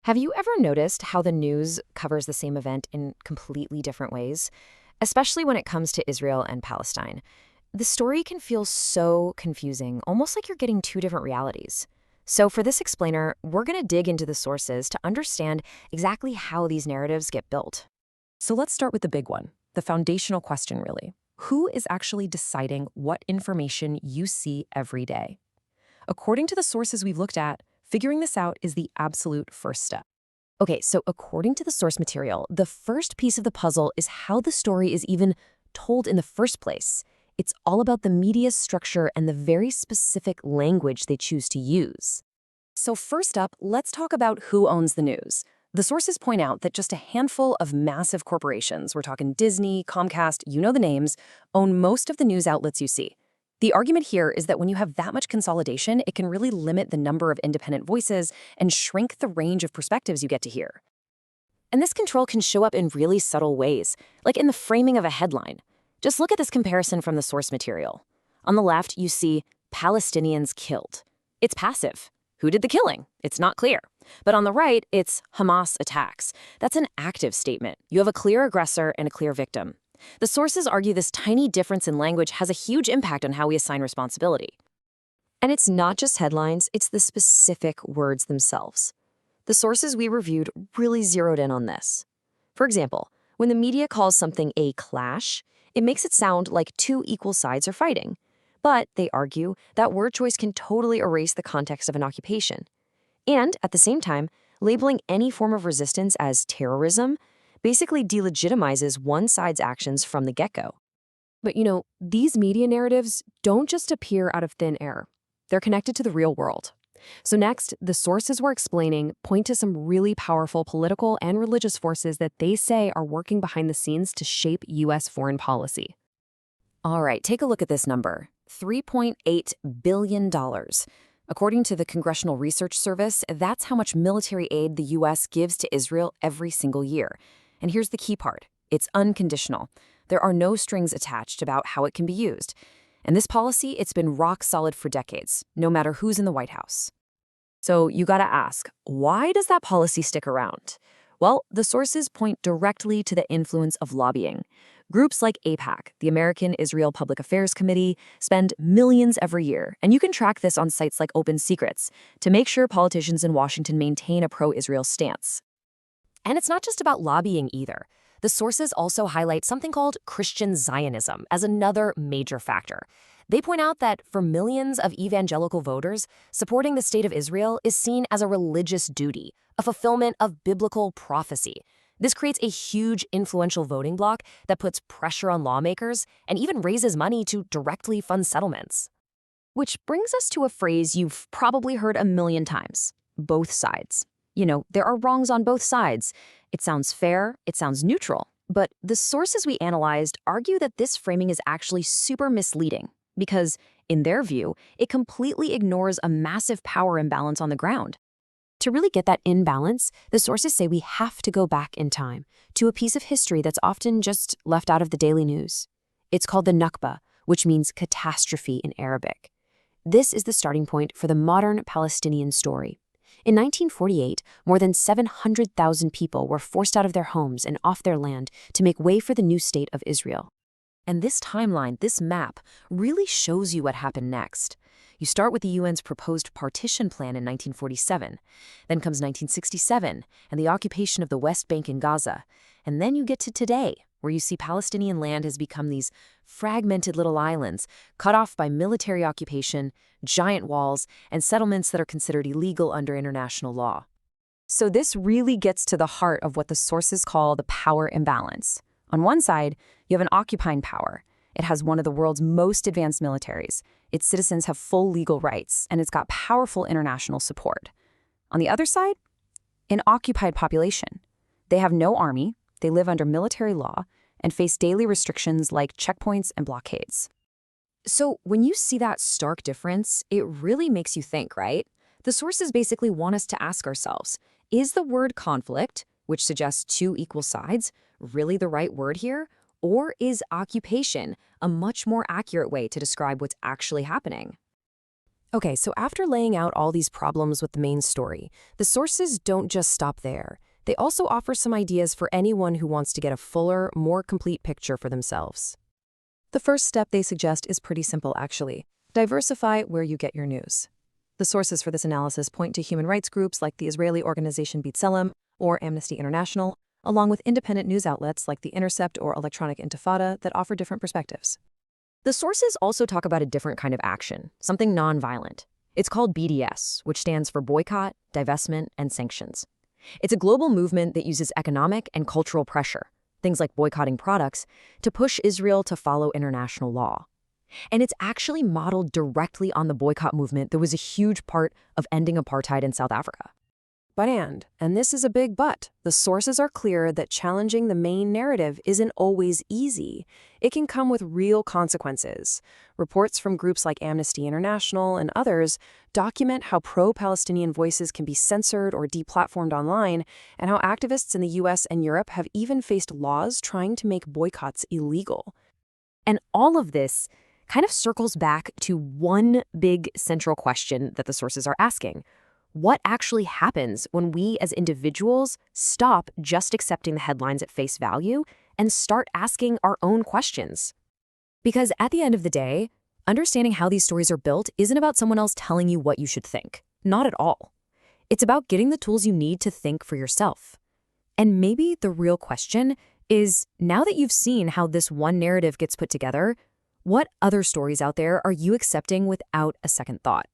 Have you ever noticed how the news covers the same event in completely different ways? Especially when it comes to Israel and Palestine. The story can feel so confusing, almost like you're getting two different realities. So, for this explainer, we're going to dig into the sources to understand exactly how these narratives get built. So let's start with the big one, the foundational question, really. Who is actually deciding what information you see every day? According to the sources we've looked at, figuring this out is the absolute first step. Okay, so according to the source material, the first piece of the puzzle is how the story is even told in the first place. It's all about the media's structure and the very specific language they choose to use. So first up, let's talk about who owns the news. The sources point out that just a handful of massive corporations, we're talking Disney, Comcast, you know the names, own most of the news outlets you see. The argument here is that when you have that much consolidation, it can really limit the number of independent voices and shrink the range of perspectives you get to hear. And this control can show up in really subtle ways, like in the framing of a headline. Just look at this comparison from the source material. On the left, you see Palestinians killed. It's passive. Who did the killing? It's not clear. But on the right, it's Hamas attacks. That's an active statement. You have a clear aggressor and a clear victim. The sources argue this tiny difference in language has a huge impact on how we assign responsibility. And it's not just headlines, it's the specific words themselves. The sources we reviewed really zeroed in on this. For example, when the media calls something a clash, it makes it sound like two equal sides are fighting. But, they argue, that word choice can totally erase the context of an occupation. And, at the same time, labeling any form of resistance as terrorism basically delegitimizes one side's actions from the get-go. But these media narratives don't just appear out of thin air. They're connected to the real world. So next, the sources we're explaining point to some really powerful political and religious forces that they say are working behind the scenes to shape U.S. foreign policy. All right, take a look at this number, $3.8 billion. According to the Congressional Research Service, that's how much military aid the U.S. gives to Israel every single year. And here's the key part. It's unconditional. There are no strings attached about how it can be used. And this policy, it's been rock solid for decades, no matter who's in the White House. So you gotta ask, why does that policy stick around? Well, the sources point directly to the influence of lobbying. Groups like AIPAC, the American Israel Public Affairs Committee, spend millions every year, and you can track this on sites like Open Secrets to make sure politicians in Washington maintain a pro-Israel stance. And it's not just about lobbying either. The sources also highlight something called Christian Zionism as another major factor. They point out that for millions of evangelical voters, supporting the state of Israel is seen as a religious duty, a fulfillment of biblical prophecy. This creates a huge influential voting bloc that puts pressure on lawmakers and even raises money to directly fund settlements. Which brings us to a phrase you've probably heard a million times: both sides. There are wrongs on both sides. It sounds fair, it sounds neutral, but the sources we analyzed argue that this framing is actually super misleading because, in their view, it completely ignores a massive power imbalance on the ground. To really get that imbalance, the sources say we have to go back in time to a piece of history that's often just left out of the daily news. It's called the Nakba, which means catastrophe in Arabic. This is the starting point for the modern Palestinian story. In 1948, more than 700,000 people were forced out of their homes and off their land to make way for the new state of Israel. And this timeline, this map, really shows you what happened next. You start with the UN's proposed partition plan in 1947. Then comes 1967 and the occupation of the West Bank and Gaza. And then you get to today, where you see Palestinian land has become these fragmented little islands, cut off by military occupation, giant walls, and settlements that are considered illegal under international law. So this really gets to the heart of what the sources call the power imbalance. On one side, you have an occupying power. It has one of the world's most advanced militaries. Its citizens have full legal rights, and it's got powerful international support. On the other side, an occupied population. They have no army, they live under military law, and face daily restrictions like checkpoints and blockades. So when you see that stark difference, it really makes you think, right? The sources basically want us to ask ourselves, is the word conflict, which suggests two equal sides, really the right word here? Or is occupation a much more accurate way to describe what's actually happening? Okay, so after laying out all these problems with the main story, the sources don't just stop there. They also offer some ideas for anyone who wants to get a fuller, more complete picture for themselves. The first step they suggest is pretty simple, actually. Diversify where you get your news. The sources for this analysis point to human rights groups like the Israeli organization B'Tselem or Amnesty International, along with independent news outlets like The Intercept or Electronic Intifada that offer different perspectives. The sources also talk about a different kind of action, something nonviolent. It's called BDS, which stands for Boycott, Divestment, and Sanctions. It's a global movement that uses economic and cultural pressure, things like boycotting products, to push Israel to follow international law. And it's actually modeled directly on the boycott movement that was a huge part of ending apartheid in South Africa. And this is a big but, the sources are clear that challenging the main narrative isn't always easy. It can come with real consequences. Reports from groups like Amnesty International and others document how pro-Palestinian voices can be censored or deplatformed online, and how activists in the US and Europe have even faced laws trying to make boycotts illegal. And all of this kind of circles back to one big central question that the sources are asking. What actually happens when we as individuals stop just accepting the headlines at face value and start asking our own questions? Because at the end of the day, understanding how these stories are built isn't about someone else telling you what you should think. Not at all. It's about getting the tools you need to think for yourself. And maybe the real question is, now that you've seen how this one narrative gets put together, what other stories out there are you accepting without a second thought?